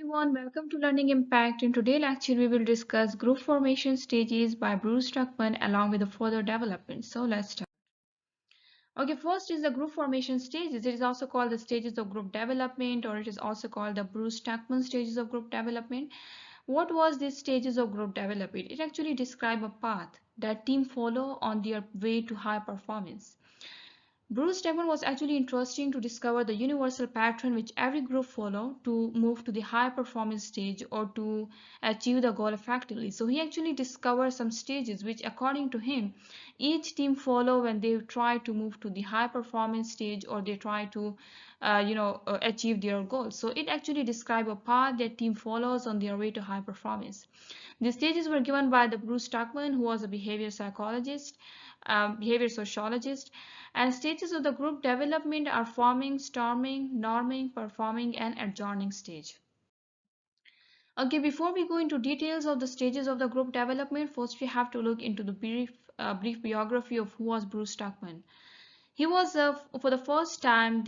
everyone, welcome to Learning Impact. In today's lecture, we will discuss group formation stages by Bruce Tuckman along with the further development. So let's start. Okay, first is the group formation stages. It is also called the stages of group development, or it is also called the Bruce Tuckman stages of group development. What was these stages of group development? It actually describes a path that team follow on their way to high performance. Bruce Tuckman was actually interesting to discover the universal pattern which every group follow to move to the high performance stage or to achieve the goal effectively. So he actually discovered some stages which according to him each team follow when they try to move to the high performance stage or they try to achieve their goals. So it actually describes a path that team follows on their way to high performance. The stages were given by the Bruce Tuckman, who was a behavior psychologist, behavior sociologist, and stages of the group development are forming, storming, norming, performing, and adjourning stage. Okay, before we go into details of the stages of the group development, first we have to look into the brief biography of who was Bruce Tuckman. He was for the first time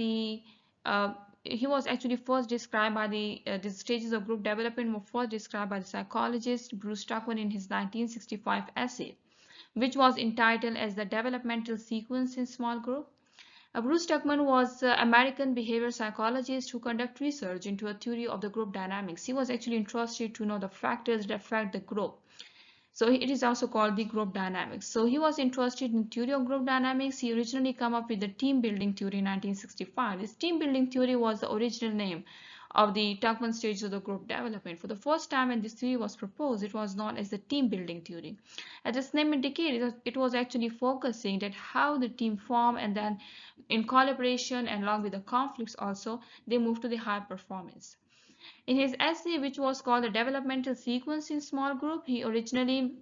uh, he was actually first described by the stages of group development were first described by the psychologist Bruce Tuckman in his 1965 essay, which was entitled as the developmental sequence in small group. Bruce Tuckman was an American behavior psychologist who conducted research into a theory of the group dynamics. He was actually interested to know the factors that affect the group. So it is also called the group dynamics. So he was interested in theory of group dynamics. He originally came up with the team building theory in 1965. This team building theory was the original name of the Tuckman stage of the group development. For the first time when this theory was proposed, it was known as the team building theory. As its name indicated, it was actually focusing that how the team form and then in collaboration and along with the conflicts also, they move to the high performance. In his essay, which was called the developmental sequence in small group, he originally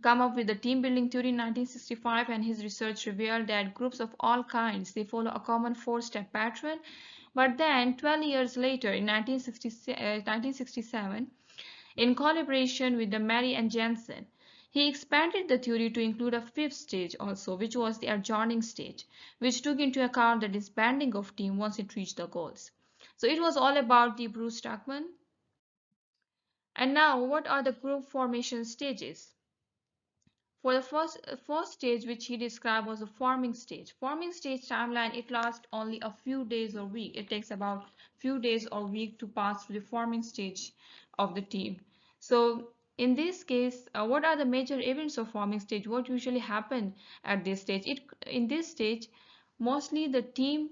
came up with the team building theory in 1965, and his research revealed that groups of all kinds they follow a common four-step pattern. But then 12 years later in 1967, in collaboration with the Mary and Jensen, he expanded the theory to include a fifth stage also, which was the adjourning stage, which took into account the disbanding of team once it reached the goals. So it was all about the Bruce Tuckman. And now, what are the group formation stages? For the first stage, which he described was the forming stage. Forming stage timeline, it lasts only a few days or week. It takes about few days or week to pass through the forming stage of the team. So in this case, what are the major events of forming stage? What usually happen at this stage? In this stage, mostly the team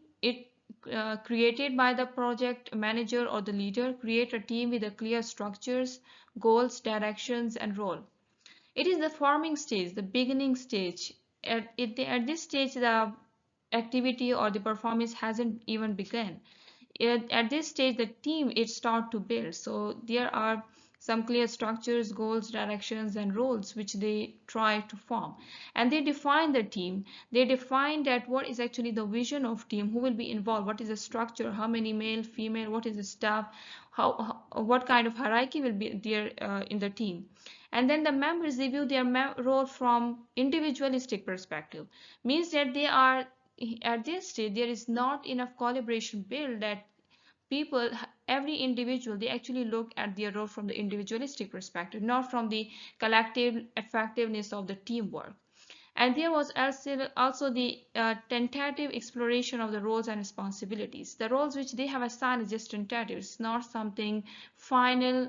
created by the project manager or the leader create a team with a clear structures, goals, directions, and role. It is the forming stage, the beginning stage. At this stage, the activity or the performance hasn't even begun. At this stage, the team it start to build. So there are some clear structures, goals, directions, and roles which they try to form. And they define the team. They define that what is actually the vision of team, who will be involved, what is the structure, how many male, female, what is the staff, what kind of hierarchy will be there in the team. And then the members review their role from individualistic perspective, means that they are at this stage there is not enough collaboration built that people, every individual, they actually look at their role from the individualistic perspective, not from the collective effectiveness of the teamwork. And there was also the tentative exploration of the roles and responsibilities. The roles which they have assigned is just tentative. It's not something final,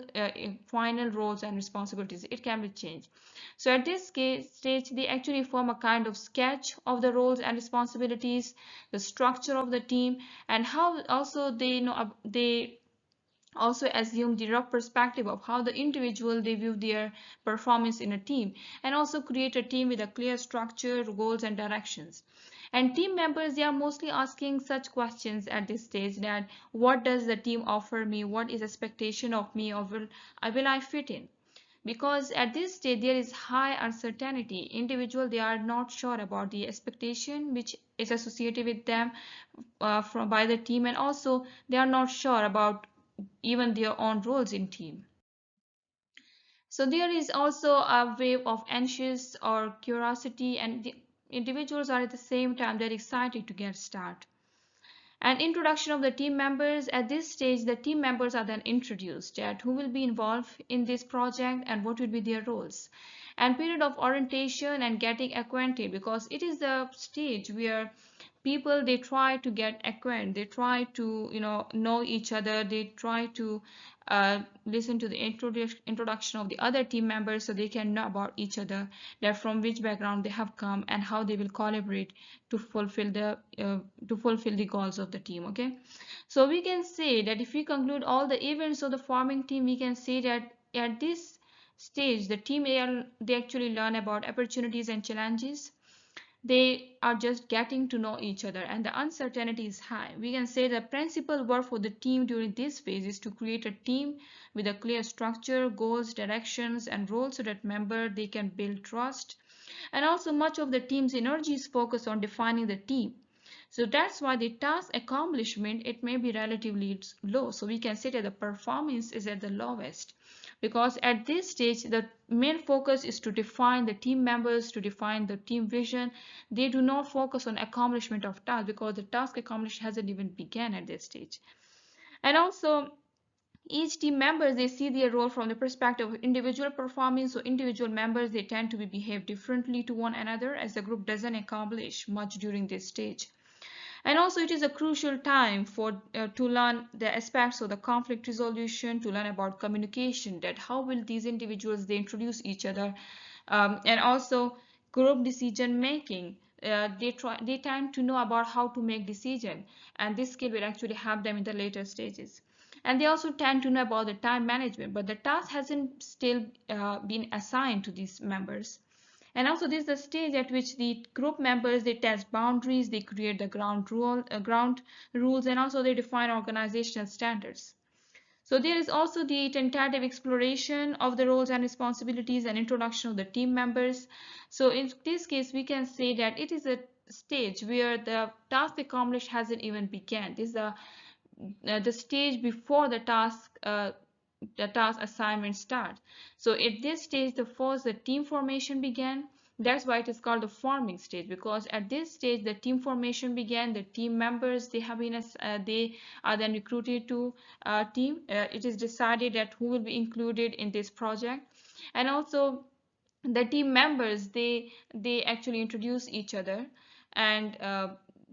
final roles and responsibilities. It can be changed. So at this stage, they actually form a kind of sketch of the roles and responsibilities, the structure of the team, and how also they also assume the rough perspective of how the individual they view their performance in a team, and also create a team with a clear structure, goals, and directions. And team members, they are mostly asking such questions at this stage, that what does the team offer me, what is expectation of me, or will I fit in? Because at this stage there is high uncertainty. Individual, they are not sure about the expectation which is associated with them from by the team, and also they are not sure about even their own roles in team. So there is also a wave of anxious or curiosity, and the individuals are at the same time they're excited to get started. And introduction of the team members. At this stage, the team members are then introduced, that who will be involved in this project and what will be their roles. And period of orientation and getting acquainted, because it is the stage where people, they try to get acquainted, they try to know each other, they try to listen to the introduction of the other team members, so they can know about each other, that from which background they have come and how they will collaborate to fulfill the goals of the team. Okay, so we can say that if we conclude all the events of the forming team, we can say that at this stage the team, they actually learn about opportunities and challenges. They are just getting to know each other and the uncertainty is high. We can say the principal work for the team during this phase is to create a team with a clear structure, goals, directions, and roles, so that member, they can build trust. And also much of the team's energy is focused on defining the team. So that's why the task accomplishment, it may be relatively low. So we can say that the performance is at the lowest, because at this stage the main focus is to define the team members, to define the team vision. They do not focus on accomplishment of task, because the task accomplishment hasn't even begun at this stage. And also each team members, they see their role from the perspective of individual performance. So individual members, they tend to be behave differently to one another, as the group doesn't accomplish much during this stage. And also it is a crucial time for to learn the aspects of the conflict resolution, to learn about communication, that how will these individuals, they introduce each other, and also group decision making. They tend to know about how to make decision, and this skill will actually help them in the later stages. And they also tend to know about the time management, but the task hasn't still been assigned to these members. And also this is the stage at which the group members, they test boundaries, they create the ground rules, and also they define organizational standards. So there is also the tentative exploration of the roles and responsibilities and introduction of the team members. So in this case, we can say that it is a stage where the task accomplished hasn't even begun. This is the stage before the task assignment starts. So at this stage, the team formation began. That's why it is called the forming stage, because at this stage the team formation began. The team members, they are then recruited to a team. It is decided that who will be included in this project, and also the team members, they actually introduce each other, and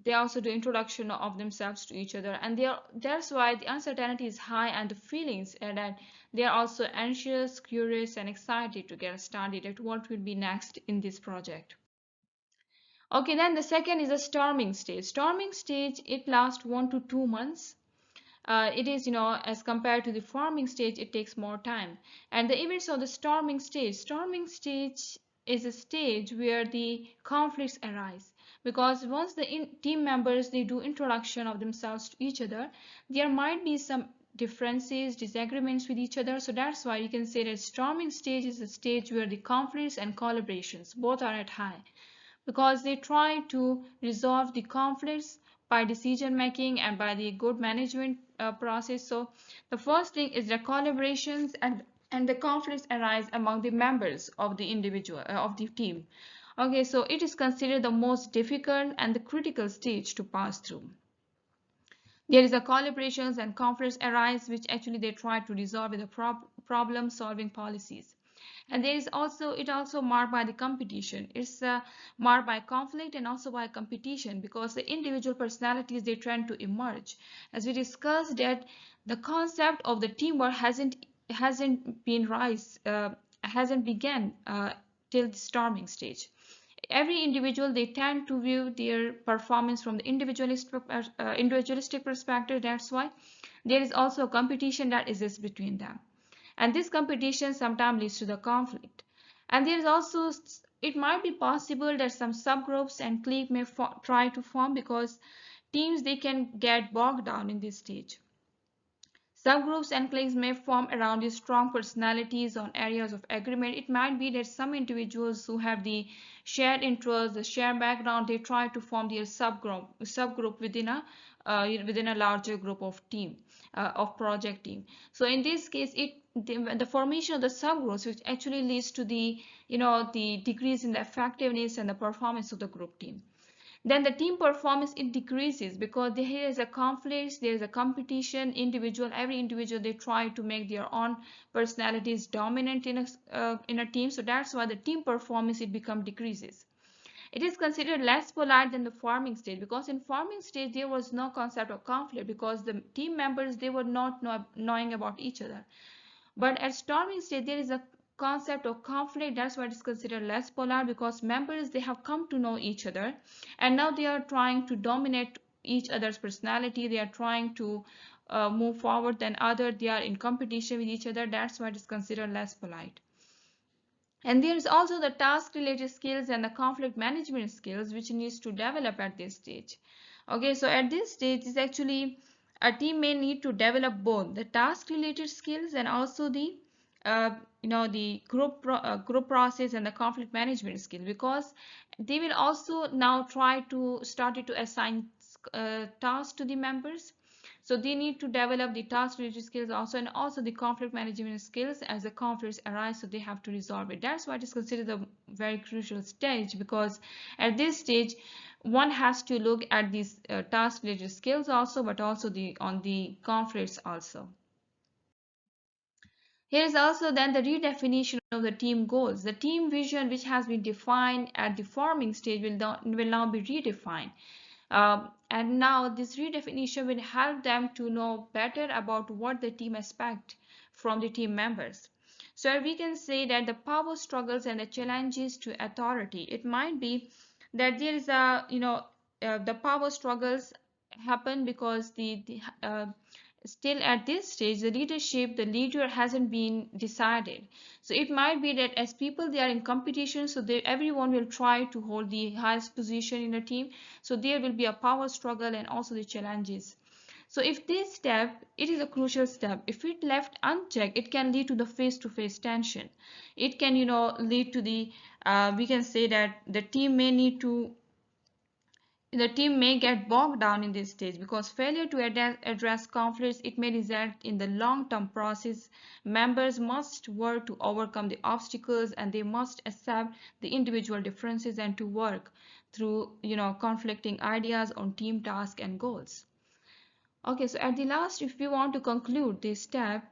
they also do introduction of themselves to each other, and that's why the uncertainty is high, and the feelings, and that they are also anxious, curious, and excited to get started at what will be next in this project. Okay, then the second is a storming stage. Storming stage, it lasts 1 to 2 months. It is, as compared to the forming stage, it takes more time. And the events of the storming stage is a stage where the conflicts arise, because once the team members, they do introduction of themselves to each other, there might be some differences, disagreements with each other. So that's why you can say that storming stage is a stage where the conflicts and collaborations both are at high, because they try to resolve the conflicts by decision making and by the good management process. So the first thing is the collaborations, and the conflicts arise among the members of the individual of the team. Okay, so it is considered the most difficult and the critical stage to pass through. There is a collaborations and conflicts arise, which actually they try to resolve with the problem solving policies. And there is also, it also marked by the competition. It's marked by conflict and also by competition, because the individual personalities, they tend to emerge. As we discussed, that the concept of the teamwork hasn't been hasn't begun till the storming stage. Every individual, they tend to view their performance from the individualistic perspective. That's why there is also a competition that exists between them, and this competition sometimes leads to the conflict. And there is also, it might be possible that some subgroups and clique may try to form, because teams, they can get bogged down in this stage. Subgroups and cliques may form around these strong personalities on areas of agreement. It might be that some individuals who have the shared interests, the shared background, they try to form their subgroup within a larger group of team, of project team. So in this case, the formation of the subgroups, which actually leads to the decrease in the effectiveness and the performance of the group team. Then the team performance, it decreases because there is a conflict, there is a competition. Every individual, they try to make their own personalities dominant in a team. So that's why the team performance, it become decreases. It is considered less polite than the forming stage, because in forming stage there was no concept of conflict, because the team members, they were not knowing about each other. But at storming stage there is a concept of conflict. That's why it is considered less polar, because members, they have come to know each other, and now they are trying to dominate each other's personality. They are trying to move forward than other. They are in competition with each other. That's why it is considered less polite. And there is also the task related skills and the conflict management skills, which needs to develop at this stage. Okay, so at this stage is actually a team may need to develop both the task related skills and also the the group process and the conflict management skill, because they will also now try to start to assign tasks to the members. So they need to develop the task related skills also, and also the conflict management skills. As the conflicts arise, so they have to resolve it. That's why it is considered a very crucial stage, because at this stage one has to look at these task related skills also, but also the conflicts also. Here is also then the redefinition of the team goals. The team vision, which has been defined at the forming stage, will now be redefined. And now this redefinition will help them to know better about what the team expects from the team members. So we can say that the power struggles and the challenges to authority. It might be that there is the power struggles happen because still at this stage the leader hasn't been decided. So it might be that as people, they are in competition, so everyone will try to hold the highest position in a team. So there will be a power struggle and also the challenges. So if this step, it is a crucial step. If it left unchecked, it can lead to the face-to-face tension. It can lead to the we can say that the team may get bogged down in this stage, because failure to address conflicts, it may result in the long-term process. Members must work to overcome the obstacles, and they must accept the individual differences and to work through conflicting ideas on team tasks and goals. Okay, so at the last, if we want to conclude this step,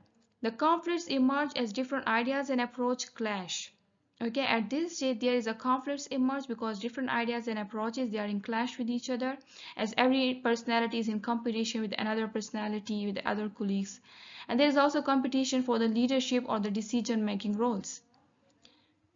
the conflicts emerge as different ideas and approach clash. Okay, at this stage, there is a conflicts emerge because different ideas and approaches, they are in clash with each other, as every personality is in competition with another personality, with the other colleagues. And there is also competition for the leadership or the decision-making roles.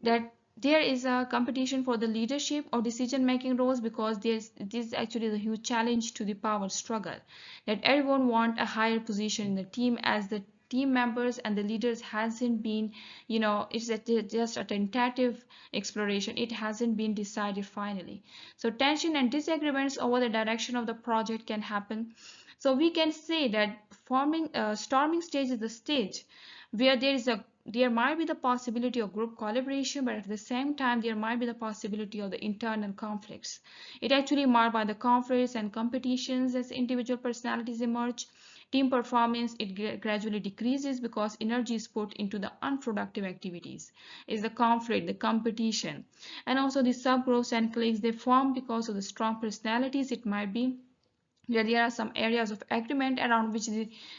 That there is a competition for the leadership or decision making roles, because this is actually the huge challenge to the power struggle, that everyone want a higher position in the team, as the team members and the leaders hasn't been it's just a tentative exploration. It hasn't been decided finally. So tension and disagreements over the direction of the project can happen. So we can say that storming stage is the stage where there might be the possibility of group collaboration, but at the same time there might be the possibility of the internal conflicts. It actually marked by the conflicts and competitions as individual personalities emerge. Team performance, it gradually decreases because energy is put into the unproductive activities. Is the conflict, the competition, and also the subgroups and cliques, they form because of the strong personalities. It might be where there are some areas of agreement around which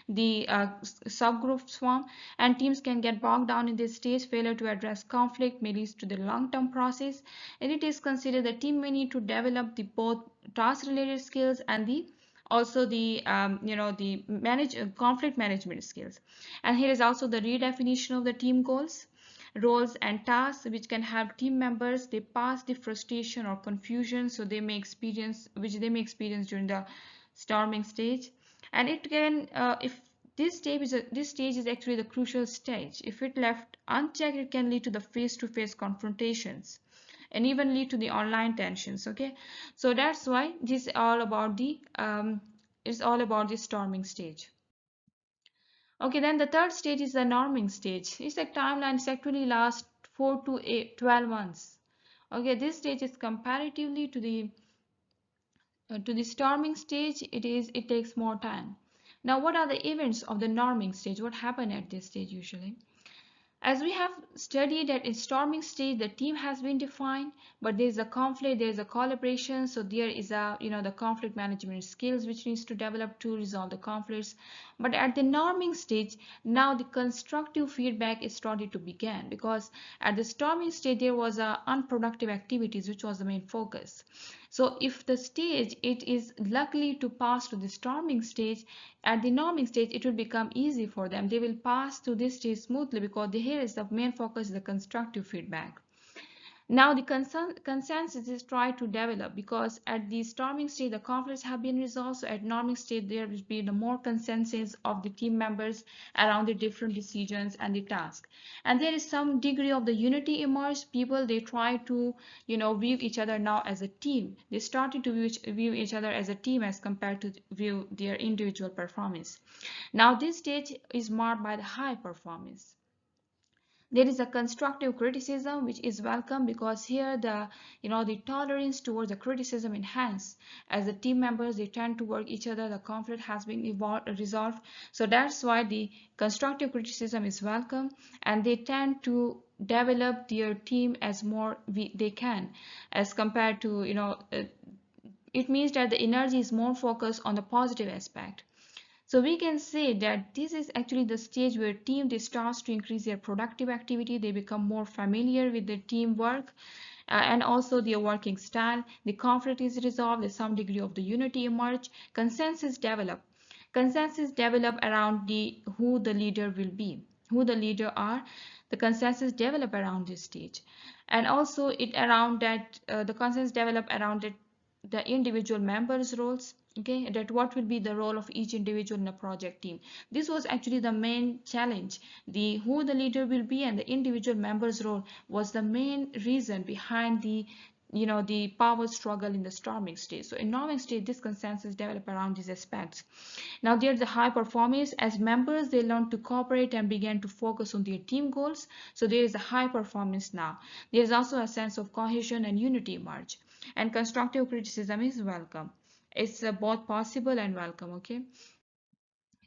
the subgroups form, and teams can get bogged down in this stage. Failure to address conflict may lead to the long-term process, and it is considered the team may need to develop the both task-related skills and the also the the conflict management skills. And here is also the redefinition of the team goals, roles and tasks, which can help team members they pass the frustration or confusion so they may experience during the storming stage. And it can if this stage is actually the crucial stage. If it left unchecked, it can lead to the face-to-face confrontations and even lead to the online tensions. Okay, so that's why this is all about the it's all about the storming stage. Okay, then the third stage is the norming stage. It's like timelines actually last 4 to 12 months. Okay, this stage is comparatively to the storming stage. It takes more time. Now, what are the events of the norming stage? What happened at this stage usually? As we have studied that in storming stage, the team has been defined, but there is a conflict, there is a collaboration, so there is a, the conflict management skills which needs to develop to resolve the conflicts. But at the norming stage, now the constructive feedback is started to begin, because at the storming stage there was unproductive activities which was the main focus. So if the stage it is luckily to pass to the storming stage, at the norming stage it will become easy for them. They will pass to this stage smoothly, because here is the main focus, the constructive feedback. Now the consensus is tried to develop, because at the storming stage the conflicts have been resolved. So at norming stage there will be the more consensus of the team members around the different decisions and the task, and there is some degree of the unity emerged. People, they try to view each other now as a team. They started to view each other as a team as compared to view their individual performance. Now this stage is marked by the high performance. There is a constructive criticism which is welcome, because here the tolerance towards the criticism enhanced. As the team members, they tend to work each other, the conflict has been resolved. So that's why the constructive criticism is welcome, and they tend to develop their team as more they can, as compared to it means that the energy is more focused on the positive aspect. So we can say that this is actually the stage where team they starts to increase their productive activity. They become more familiar with their teamwork, and also their working style. The conflict is resolved. There's some degree of the unity emerge. Consensus develop. Consensus develop around who the leader will be, who the leader are. The consensus develop around this stage, and also the consensus develop around it, the individual members' roles. Okay, that what will be the role of each individual in a project team. This was actually the main challenge. The who the leader will be and the individual members' role was the main reason behind the power struggle in the storming stage. So in norming stage, this consensus developed around these aspects. Now there's the high performance. As members, they learn to cooperate and began to focus on their team goals. So there is a high performance now. There's also a sense of cohesion and unity emerge. And constructive criticism is welcome. It's both possible and welcome. Okay.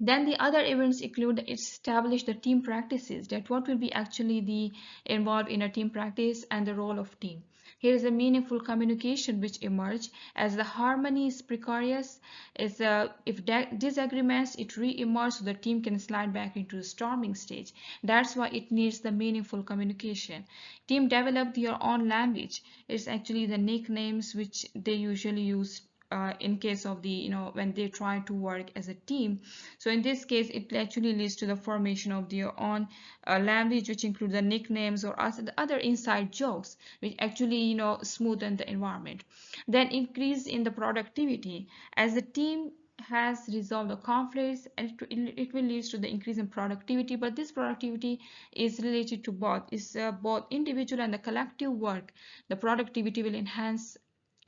Then the other events include establish the team practices, that what will be actually the involved in a team practice and the role of team. Here is a meaningful communication which emerge. As the harmony is precarious, if disagreements it re-emerge, so the team can slide back into the storming stage. That's why it needs the meaningful communication. Team develop their own language. It's actually the nicknames which they usually use in case of when they try to work as a team. So in this case it actually leads to the formation of their own language, which includes the nicknames or other inside jokes which actually smoothen the environment. Then increase in the productivity. As the team has resolved the conflicts, and it will lead to the increase in productivity, but this productivity is related to both individual and the collective work. The productivity will enhance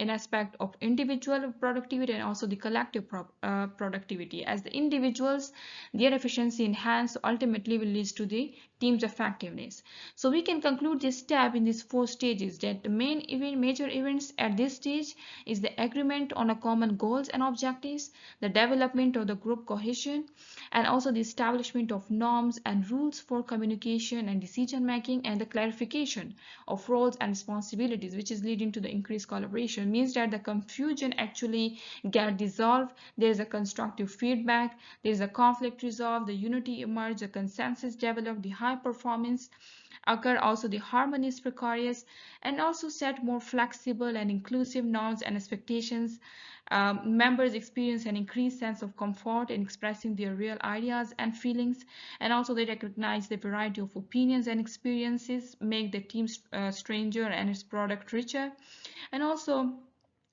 an aspect of individual productivity and also the collective productivity. As the individuals, their efficiency enhanced, ultimately will lead to the team's effectiveness. So we can conclude this step in these four stages, that the major events at this stage is the agreement on a common goals and objectives, the development of the group cohesion, and also the establishment of norms and rules for communication and decision making, and the clarification of roles and responsibilities, which is leading to the increased collaboration. Means that the confusion actually get dissolved. There is a constructive feedback, there is a conflict resolved, the unity emerge, the consensus develop, the high performance occur, also the harmony is precarious, and also set more flexible and inclusive norms and expectations. Members experience an increased sense of comfort in expressing their real ideas and feelings, and also they recognize the variety of opinions and experiences, make the team stranger and its product richer. And also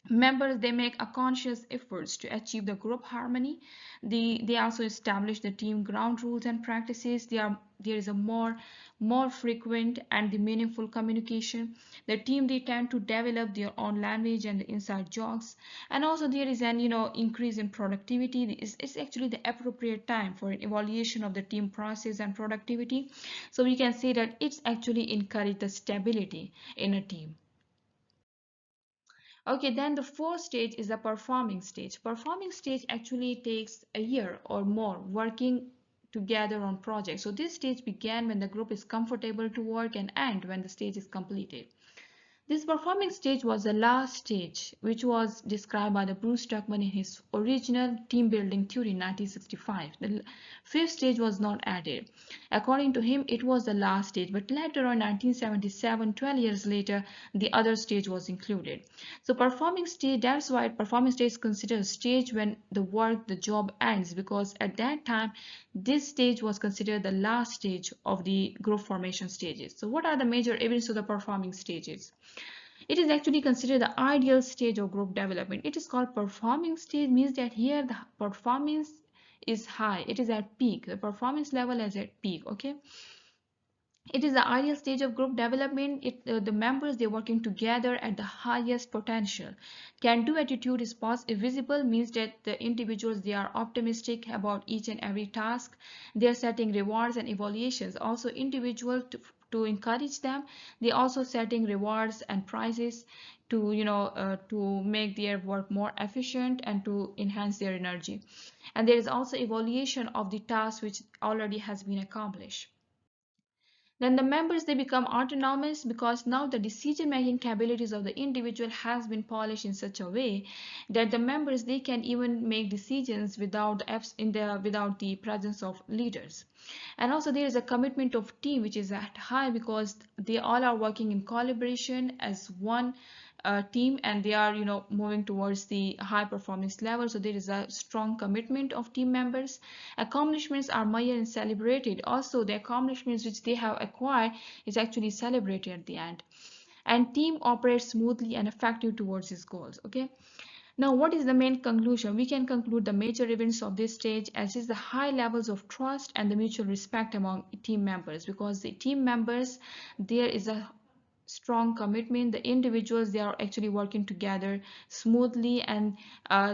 members, they make a conscious efforts to achieve the group harmony. They also establish the team ground rules and practices. There is a more frequent and the meaningful communication. The team, they tend to develop their own language and the inside jokes, and also there is an increase in productivity. It's actually the appropriate time for an evaluation of the team process and productivity. So we can say that it's actually encourage the stability in a team. Okay, then the fourth stage is the performing stage. Performing stage actually takes a year or more working together on projects. So this stage began when the group is comfortable to work and end when the stage is completed. This performing stage was the last stage, which was described by the Bruce Tuckman in his original team building theory in 1965. The fifth stage was not added. According to him, it was the last stage, but later on 1977, 12 years later, the other stage was included. So performing stage, that's why performing stage is considered a stage when the job ends, because at that time, this stage was considered the last stage of the group formation stages. So what are the major events of the performing stages? It is actually considered the ideal stage of group development. It is called performing stage, means that here the performance is high. It is at peak. The performance level is at peak. Okay. It is the ideal stage of group development. The members, they're working together at the highest potential. Can-do attitude is visible, means that the individuals, they are optimistic about each and every task. They are setting rewards and evaluations. Also individual to encourage them. They also setting rewards and prizes to to make their work more efficient and to enhance their energy. And there is also evaluation of the task which already has been accomplished. Then the members, they become autonomous because now the decision making capabilities of the individual has been polished in such a way that the members, they can even make decisions without without the presence of leaders. And also there is a commitment of team which is at high because they all are working in collaboration as one team, and they are moving towards the high performance level. So there is a strong commitment of team members. Accomplishments are measured and celebrated. Also the accomplishments which they have acquired is actually celebrated at the end, and team operates smoothly and effective towards its goals. Okay, now what is the main conclusion? We can conclude the major events of this stage as is the high levels of trust and the mutual respect among team members, because the team members, there is a strong commitment. The individuals, they are actually working together smoothly, and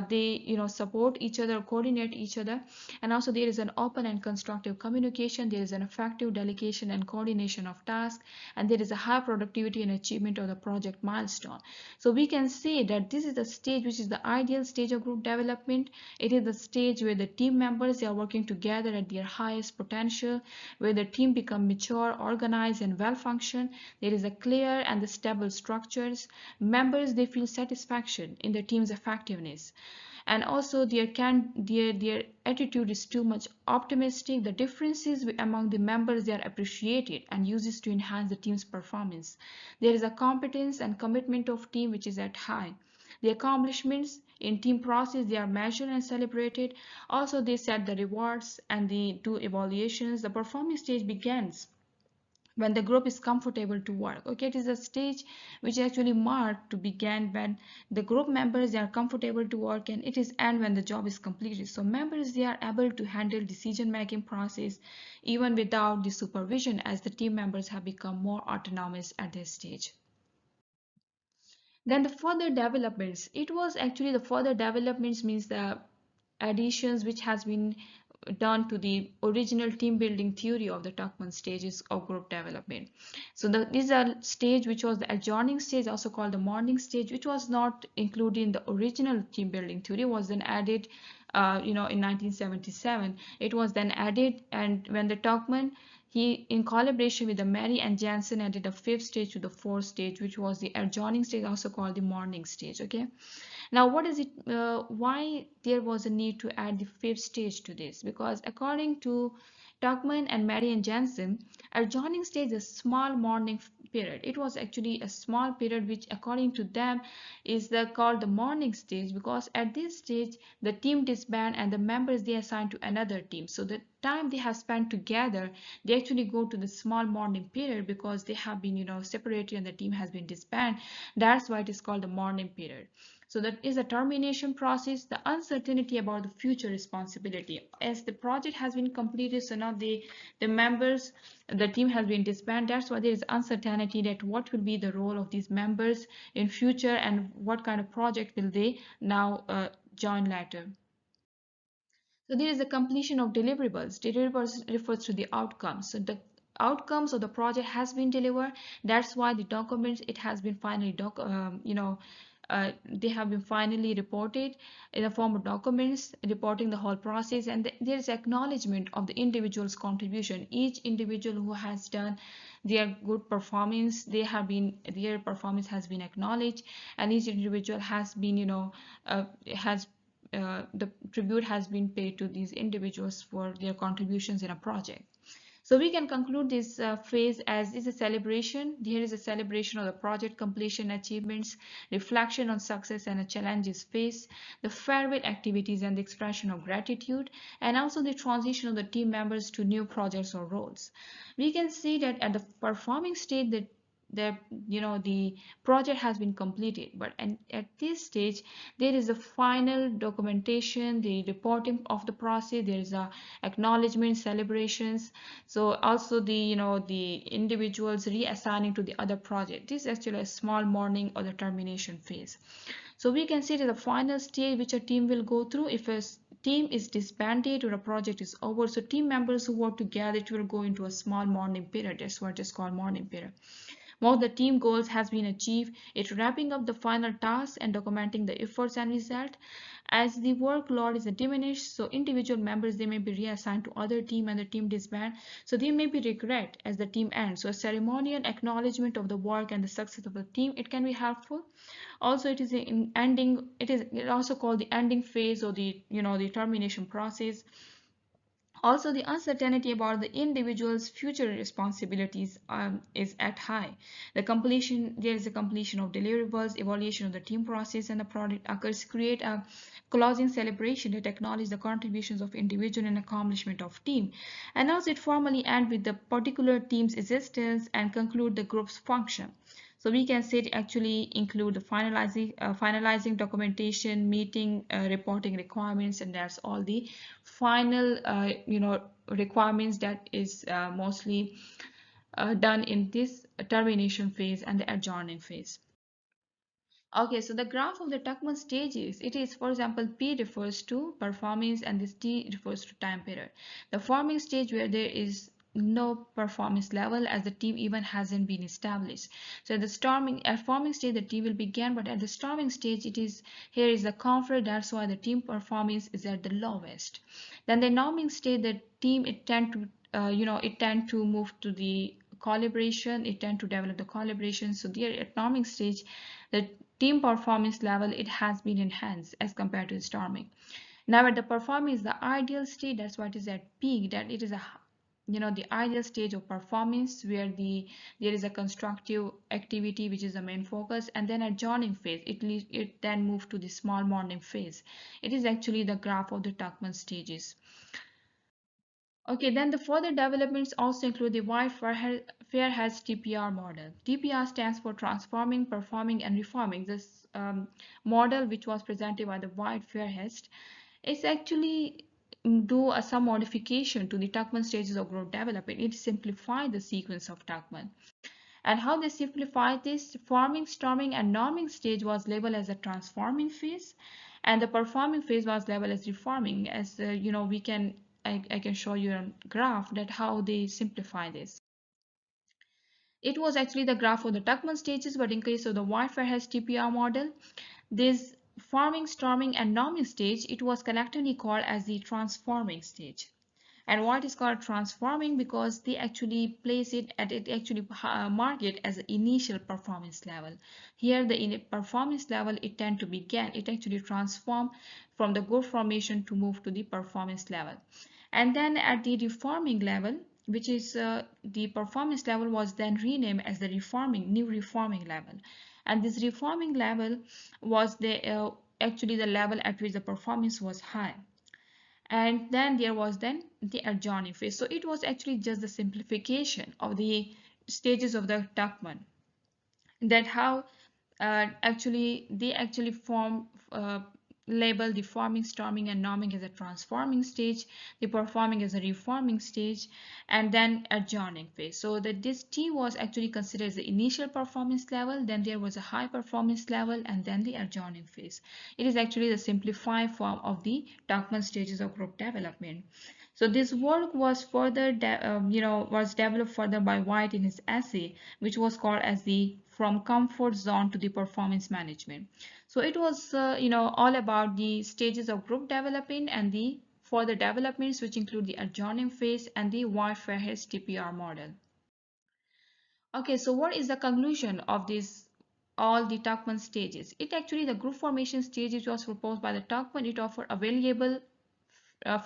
they support each other, coordinate each other. And also there is an open and constructive communication. There is an effective delegation and coordination of tasks, and there is a high productivity and achievement of the project milestone. So we can say that this is the stage which is the ideal stage of group development. It is the stage where the team members, they are working together at their highest potential, where the team become mature, organized, and well functioned. There is a clear and the stable structures. Members, they feel satisfaction in the team's effectiveness, and also their attitude is too much optimistic. The differences among the members, they are appreciated and uses to enhance the team's performance. There is a competence and commitment of team which is at high. The accomplishments in team process, they are measured and celebrated. Also they set the rewards and they do evaluations. The performance stage begins when the group is comfortable to work. Okay, it is a stage which is actually marked to begin when the group members, they are comfortable to work, and it is end when the job is completed. So members, they are able to handle decision making process even without the supervision, as the team members have become more autonomous at this stage. Then the further developments, it was actually the further developments means the additions which has been done to the original team building theory of the Tuckman stages of group development. So this is a stage which was the adjourning stage, also called the morning stage, which was not included in the original team building theory, was then added in 1977. It was then added, and when the Tuckman, he, in collaboration with the Mary and Jansen, added a fifth stage to the fourth stage, which was the adjourning stage, also called the morning stage. Okay. Now, what is it? Why there was a need to add the fifth stage to this? Because according to Tuckman and Mary and Jansen, adjourning stage is a small morning period. It was actually a small period which, according to them, is called the morning stage, because at this stage the team disband and the members, they assigned to another team. So the time they have spent together, they actually go to the small morning period because they have been separated and the team has been disbanded. That's why it is called the morning period. So that is a termination process, the uncertainty about the future responsibility. As the project has been completed, so now the members, the team has been disbanded. That's why there is uncertainty that what will be the role of these members in future and what kind of project will they now join later. So there is a completion of deliverables. Deliverables refers to the outcomes. So the outcomes of the project has been delivered. That's why the documents, it has been finally they have been finally reported in the form of documents reporting the whole process, and there is acknowledgement of the individual's contribution. Each individual who has done their good performance, their performance has been acknowledged, and each individual has been, has the tribute has been paid to these individuals for their contributions in a project. So we can conclude this phase as is a celebration. Here is a celebration of the project completion achievements, reflection on success and challenges faced, the farewell activities and the expression of gratitude, and also the transition of the team members to new projects or roles. We can see that at the performing stage that the project has been completed, but at this stage there is a final documentation, the reporting of the process, there is a acknowledgement, celebrations. So also the individuals reassigning to the other project. This is actually a small mourning or the termination phase. So we can see that the final stage which a team will go through, if a team is disbanded or a project is over, so team members who work together, it will go into a small mourning period. That's what is called mourning period. Once the team goals has been achieved, it's wrapping up the final task and documenting the efforts and result. As the workload is diminished, so individual members, they may be reassigned to other team and the team disband. So there may be regret as the team ends. So a ceremonial acknowledgement of the work and the success of the team, it can be helpful. Also, it is in ending. It is also called the ending phase or the termination process. Also, the uncertainty about the individual's future responsibilities is at high. There is a completion of deliverables, evaluation of the team process and the product occurs, create a closing celebration that acknowledges the contributions of individual and accomplishment of team. And also it formally ends with the particular team's existence and conclude the group's function. So we can say it actually include the finalizing documentation, meeting reporting requirements, and that's all the final requirements that is mostly done in this termination phase and the adjourning phase. Okay, so the graph of the Tuckman stages, it is, for example, P refers to performance and this T refers to time period. The forming stage where there is no performance level as the team even hasn't been established. So at forming stage the team will begin, but at the storming stage here is the conflict, that's why the team performance is at the lowest. Then the norming stage the team it tend to move to the collaboration, it tend to develop the collaboration. So there at norming stage the team performance level it has been enhanced as compared to storming. Now at the performance the ideal state, that's what is at peak, that it is the ideal stage of performance where there is a constructive activity which is the main focus, and then adjourning phase it then moves to the small mourning phase. It is actually the graph of the Tuckman stages. Okay, then the further developments also include the White-Fairhurst TPR model. TPR stands for transforming, performing, and reforming. This model, which was presented by the White-Fairhurst, is actually some modification to the Tuckman stages of growth development. It simplified the sequence of Tuckman. And how they simplified this, forming, storming, and norming stage was labeled as a transforming phase, and the performing phase was labeled as reforming. As I can show you a graph that how they simplify this. It was actually the graph of the Tuckman stages, but in case of the White-Fairhurst TPR model, this forming, storming, and norming stage, it was collectively called as the transforming stage. And what is called transforming, because they actually place it at mark it as the initial performance level. Here the performance level it tend to begin, it actually transform from the good formation to move to the performance level. And then at the reforming level, which is the performance level was then renamed as the new reforming level. And this reforming level was actually the level at which the performance was high. And then there was then the adjourning phase. So it was actually just the simplification of the stages of the Tuckman, that how they actually form label the forming, storming, and norming as a transforming stage, the performing as a reforming stage, and then adjourning phase. So that this T was actually considered as the initial performance level, then there was a high performance level, and then the adjourning phase. It is actually the simplified form of the Tuckman stages of group development. So this work was further, was developed further by White in his essay, which was called as the From Comfort Zone to the Performance Management. So it was, all about the stages of group development and the further developments, which include the adjourning phase and the White-Fairhurst TPR model. Okay, so what is the conclusion of this all the Tuckman stages? It actually the group formation stage which was proposed by the Tuckman. It offered a valuable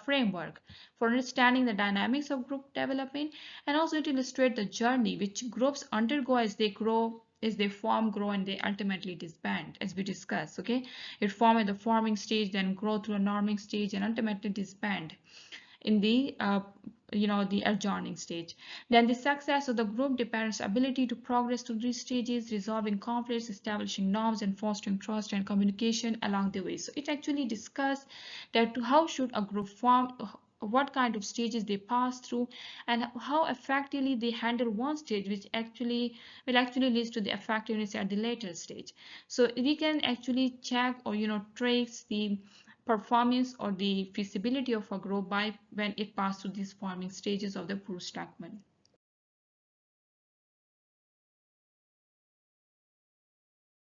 framework for understanding the dynamics of group development, and also it illustrates the journey which groups undergo as they grow, as they form, grow, and they ultimately disband, as we discussed. Okay, it form at the forming stage, then grow through a norming stage, and ultimately disband in the the adjourning stage. Then the success of the group depends ability to progress through these stages, resolving conflicts, establishing norms, and fostering trust and communication along the way. So it actually discussed that how should a group form, what kind of stages they pass through, and how effectively they handle one stage, which actually will actually lead to the effectiveness at the later stage. So we can actually check or trace the performance or the feasibility of a group by when it passes through these forming stages of the Tuckman.